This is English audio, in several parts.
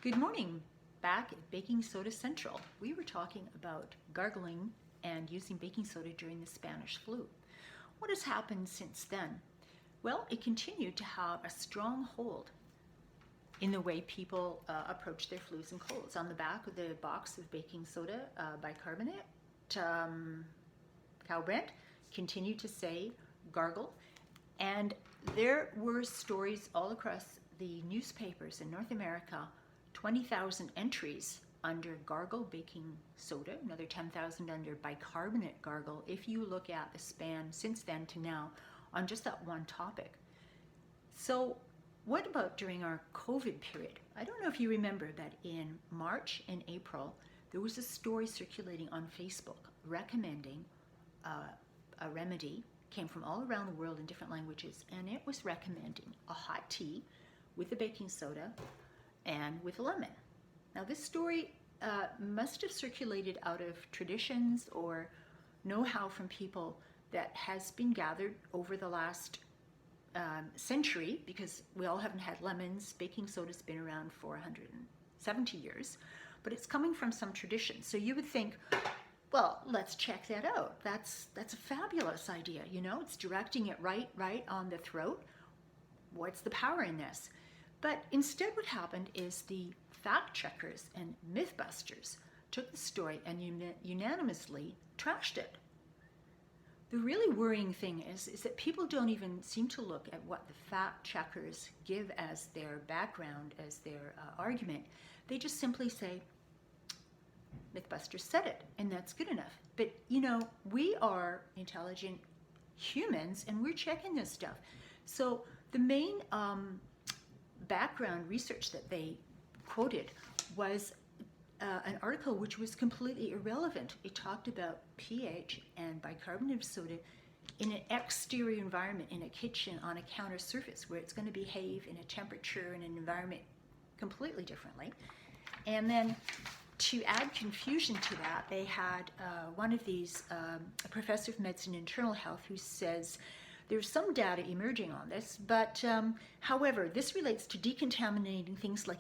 Good morning. Back at Baking Soda Central, we were talking about gargling and using baking soda during the Spanish flu. What has happened since then? Well, it continued to have a strong hold in the way people approach their flus and colds. On the back of the box of baking soda, bicarbonate, cow Brent continued to say gargle. And there were stories all across the newspapers in North America, 20,000 entries under gargle baking soda, another 10,000 under bicarbonate gargle, if you look at the span since then to now on just that one topic. So what about during our COVID period? I don't know if you remember that in March and April, there was a story circulating on Facebook recommending a remedy, came from all around the world in different languages, and it was recommending a hot tea with the baking soda and with lemon. Now this story must have circulated out of traditions or know-how from people that has been gathered over the last century, because we all haven't had lemons. Baking soda's been around for 170 years, but it's coming from some tradition. So you would think, well, let's check that out. That's a fabulous idea, you know? It's directing it right on the throat. What's the power in this? But instead what happened is the fact checkers and mythbusters took the story and unanimously trashed it. The really worrying thing is that people don't even seem to look at what the fact checkers give as their background, as their argument. They just simply say, Mythbusters said it, and that's good enough. But you know, we are intelligent humans and we're checking this stuff. So the main background research that they quoted was an article which was completely irrelevant. It talked about pH and bicarbonate of soda in an exterior environment, in a kitchen, on a counter surface, where it's going to behave in a temperature and an environment completely differently. And then to add confusion to that, they had one of these, a professor of medicine and internal health, who says there's some data emerging on this, but however, this relates to decontaminating things like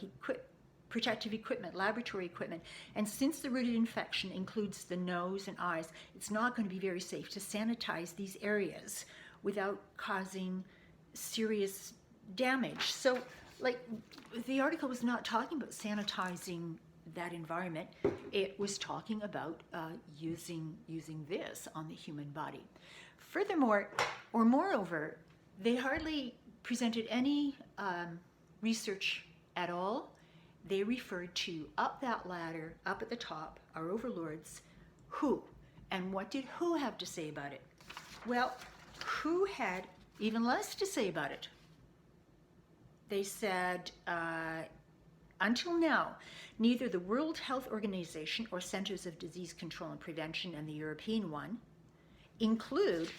protective equipment, laboratory equipment, and since the root of infection includes the nose and eyes, it's not going to be very safe to sanitize these areas without causing serious damage. So, like, the article was not talking about sanitizing that environment. It was talking about using this on the human body. Furthermore, or moreover, they hardly presented any research at all. They referred to up that ladder, up at the top, our overlords, WHO. And what did WHO have to say about it? Well, WHO had even less to say about it. They said, until now, neither the World Health Organization or Centers of Disease Control and Prevention and the European one include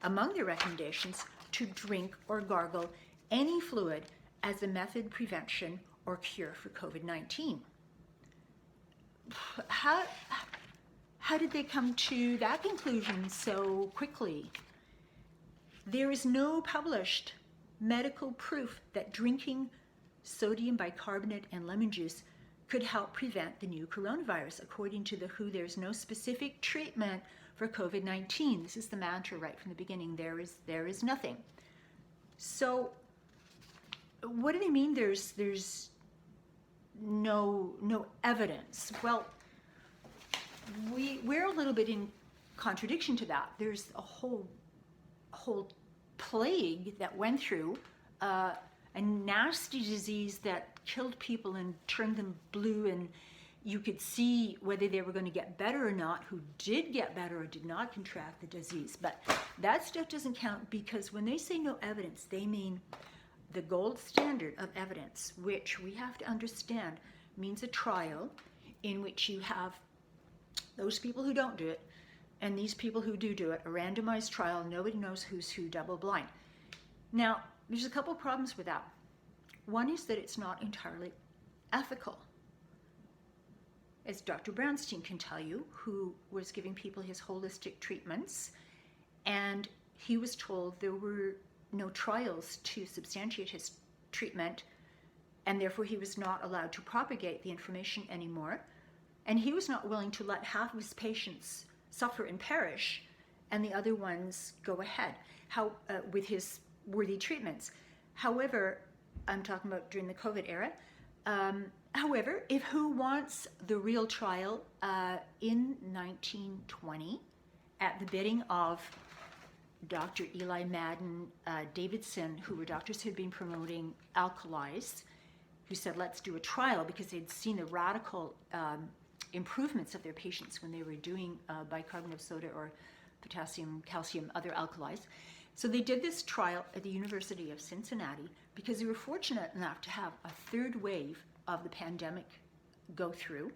among their recommendations to drink or gargle any fluid as a method of prevention or cure for COVID-19. How did they come to that conclusion so quickly? There is no published medical proof that drinking sodium bicarbonate and lemon juice could help prevent the new coronavirus. According to the WHO, there's no specific treatment for COVID-19. This is the mantra right from the beginning. There is nothing. So what do they mean there's no evidence? Well, we're a little bit in contradiction to that. There's a whole plague that went through, a nasty disease that killed people and turned them blue, and you could see whether they were going to get better or not, who did get better or did not contract the disease. But that stuff doesn't count, because when they say no evidence, they mean the gold standard of evidence, which we have to understand means a trial in which you have those people who don't do it and these people who do it, a randomized trial. Nobody knows who's who, double blind. Now, there's a couple problems with that. One is that it's not entirely ethical. As Dr. Brownstein can tell you, who was giving people his holistic treatments, and he was told there were no trials to substantiate his treatment, and therefore he was not allowed to propagate the information anymore. And he was not willing to let half of his patients suffer and perish and the other ones go ahead with his worthy treatments. However, I'm talking about during the COVID era. However, if WHO wants the real trial in 1920, at the bidding of Dr. Eli Madden Davidson, who were doctors who had been promoting alkalis, who said, let's do a trial because they'd seen the radical improvements of their patients when they were doing bicarbonate of soda or potassium, calcium, other alkalis. So they did this trial at the University of Cincinnati because they were fortunate enough to have a third wave of the pandemic go through,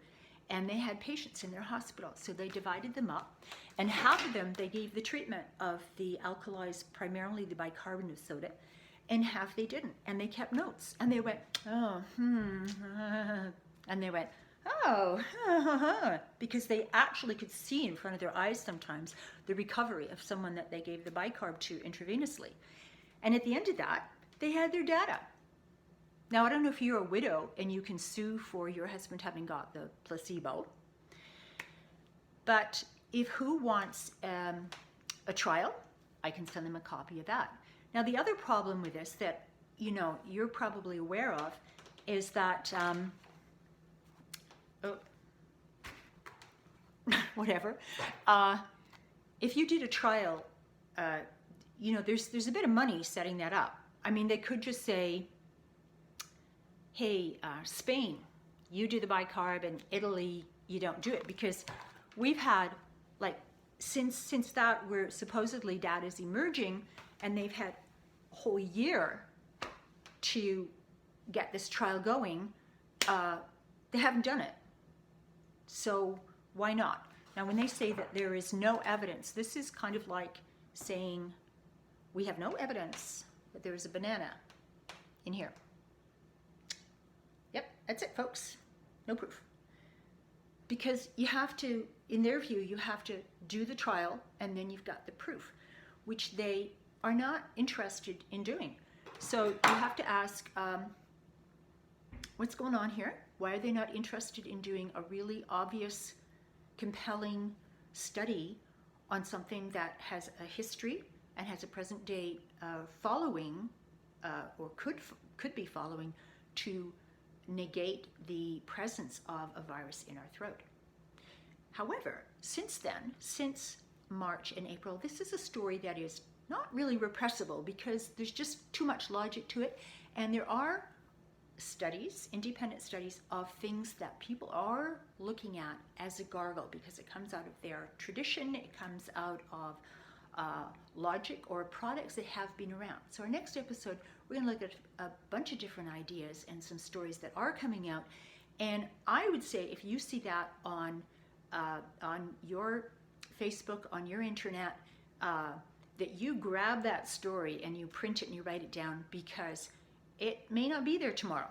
and they had patients in their hospital. So they divided them up, and half of them they gave the treatment of the alkalis, primarily the bicarbonate of soda, and half they didn't. And they kept notes, and they went, and they went, because they actually could see in front of their eyes sometimes the recovery of someone that they gave the bicarb to intravenously. And at the end of that, they had their data. Now, I don't know if you're a widow and you can sue for your husband having got the placebo, but if WHO wants a trial, I can send them a copy of that. Now, the other problem with this that you're probably aware of is that whatever. If you did a trial, there's a bit of money setting that up. I mean, they could just say, hey, Spain, you do the bicarb, and Italy, you don't do it, because we've had, since that where supposedly data is emerging, and they've had a whole year to get this trial going, they haven't done it. So why not? Now, when they say that there is no evidence, this is kind of like saying we have no evidence that there is a banana in here. Yep, that's it, folks. No proof. Because you have to, in their view, you have to do the trial and then you've got the proof, which they are not interested in doing. So you have to ask, what's going on here? Why are they not interested in doing a really obvious, compelling study on something that has a history and has a present day following, or could be following, to negate the presence of a virus in our throat? However, since then, since March and April, this is a story that is not really repressible because there's just too much logic to it, and there are studies, independent studies, of things that people are looking at as a gargle because it comes out of their tradition, it comes out of logic or products that have been around. So our next episode, we're going to look at a bunch of different ideas and some stories that are coming out. And I would say if you see that on your Facebook, on your internet, that you grab that story and you print it and you write it down, because it may not be there tomorrow.